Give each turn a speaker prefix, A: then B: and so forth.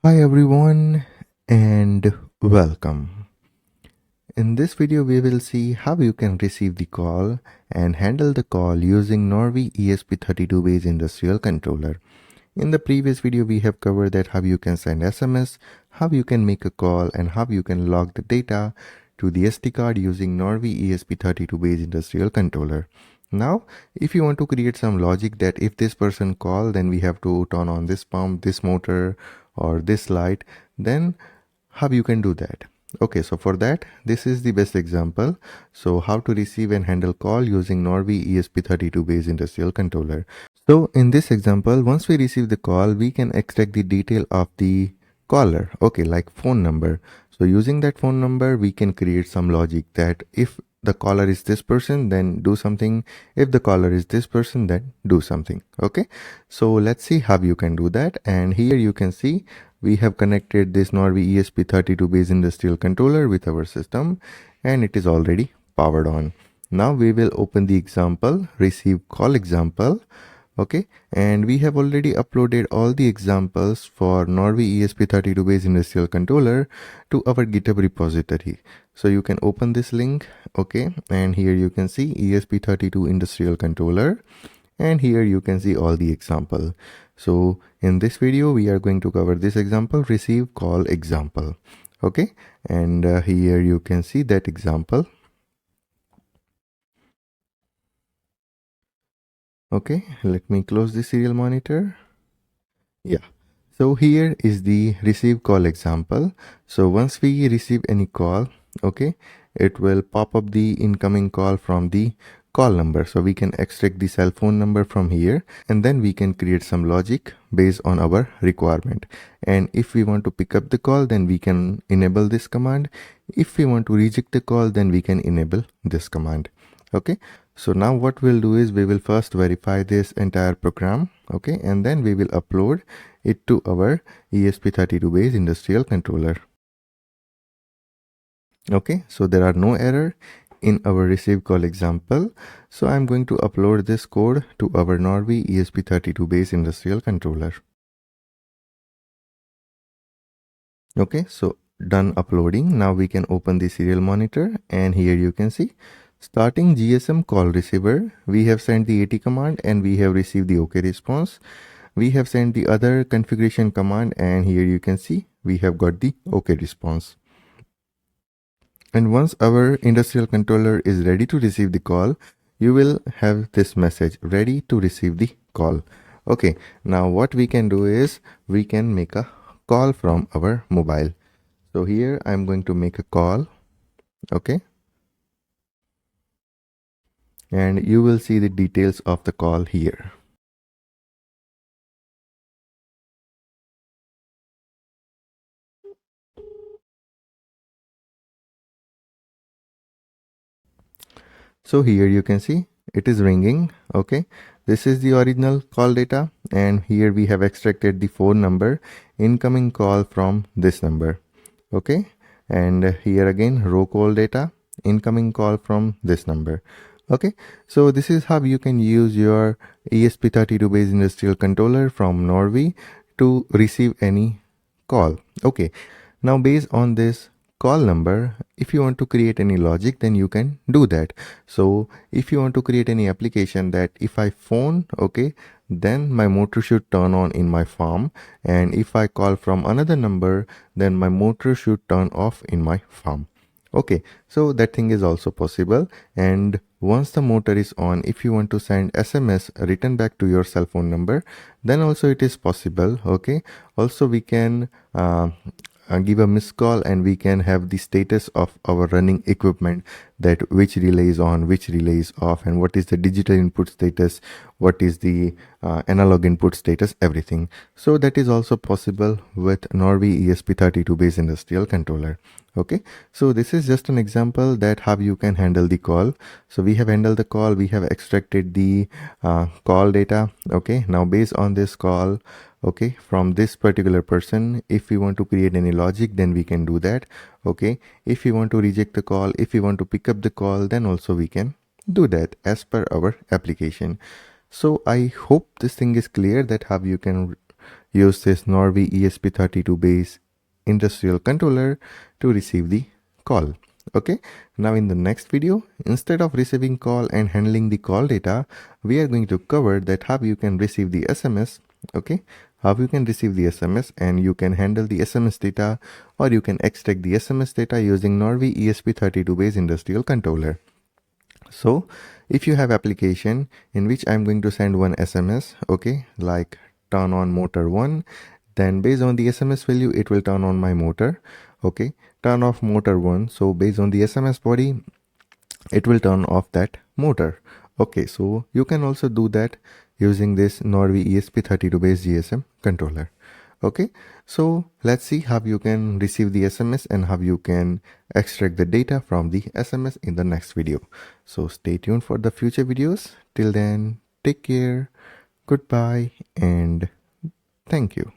A: Hi everyone and welcome. In this video we will see how you can receive the call and handle the call using NORVI ESP32 based industrial controller. In the previous video we have covered that how you can send SMS, how you can make a call and how you can log the data to the SD card using NORVI ESP32 based industrial controller. Now, if you want to create some logic that if this person call, then we have to turn on this pump, this motor or this light, then how you can do that? Okay, so for that, this is the best example. So how to receive and handle call using NORVI ESP32 based industrial controller. So in this example, once we receive the call, we can extract the detail of the caller, okay, like phone number. So using that phone number, we can create some logic that if the caller is this person, then do something. If the caller is this person, then do something. Okay, so let's see how you can do that. And here you can see we have connected this NORVI ESP32 based industrial controller with our system and it is already powered on. Now we will open the example, receive call example. Okay, and we have already uploaded all the examples for NORVI ESP32 based industrial controller to our GitHub repository. So you can open this link, okay, and here you can see ESP32 industrial controller, and here you can see all the example. So in this video we are going to cover this example, receive call example. Okay, and here you can see that example. Okay, let me close the serial monitor. Yeah, so here is the receive call example. So once we receive any call, okay, it will pop up the incoming call from the call number. So we can extract the cell phone number from here and then we can create some logic based on our requirement. And if we want to pick up the call, then we can enable this command. If we want to reject the call, then we can enable this command. Okay, so now what we'll do is we will first verify this entire program, okay, and then we will upload it to our ESP32 based industrial controller. Okay, so there are no error in our receive call example. So I'm going to upload this code to our NORVI ESP32 based industrial controller. Okay, so done uploading. Now we can open the serial monitor and here you can see starting GSM call receiver. We have sent the AT command and we have received the OK response. We have sent the other configuration command and here you can see we have got the OK response. And once our industrial controller is ready to receive the call, you will have this message ready to receive the call. Okay, now what we can do is we can make a call from our mobile. So here I'm going to make a call. Okay, and you will see the details of the call here. So here you can see it is ringing. Okay, this is the original call data and here we have extracted the phone number, incoming call from this number. Okay, and here again row call data, incoming call from this number. Okay, so this is how you can use your ESP32 based industrial controller from NORVI to receive any call. Okay, now based on this call number, if you want to create any logic, then you can do that. So if you want to create any application that if I phone, okay, then my motor should turn on in my farm, and if I call from another number, then my motor should turn off in my farm. Okay, so that thing is also possible. And once the motor is on, if you want to send SMS return back to your cell phone number, then also it is possible. Okay, also we can give a missed call and we can have the status of our running equipment, that which relay is on, which relay is off, and what is the digital input status, what is the analog input status, everything. So that is also possible with NORVI ESP32 based industrial controller. Okay, so this is just an example that how you can handle the call. So we have handled the call, we have extracted the call data. Okay, now based on this call, okay, from this particular person, if we want to create any logic, then we can do that. Okay, if we want to reject the call, if we want to pick up the call, then also we can do that as per our application. So I hope this thing is clear that how you can use this NORVI ESP32 base industrial controller to receive the call. Okay, now in the next video, instead of receiving call and handling the call data, we are going to cover that how you can receive the SMS. Okay, how you can receive the SMS and you can handle the SMS data, or you can extract the SMS data using NORVI ESP32 base industrial controller. So if you have application in which I'm going to send one SMS, okay, like turn on motor 1, then based on the SMS value it will turn on my motor. Okay, turn off motor 1, so based on the SMS body it will turn off that motor. Okay, so you can also do that using this NORVI ESP32 base GSM controller. Okay, so let's see how you can receive the SMS and how you can extract the data from the SMS in the next video. So stay tuned for the future videos. Till then, take care, goodbye, and thank you.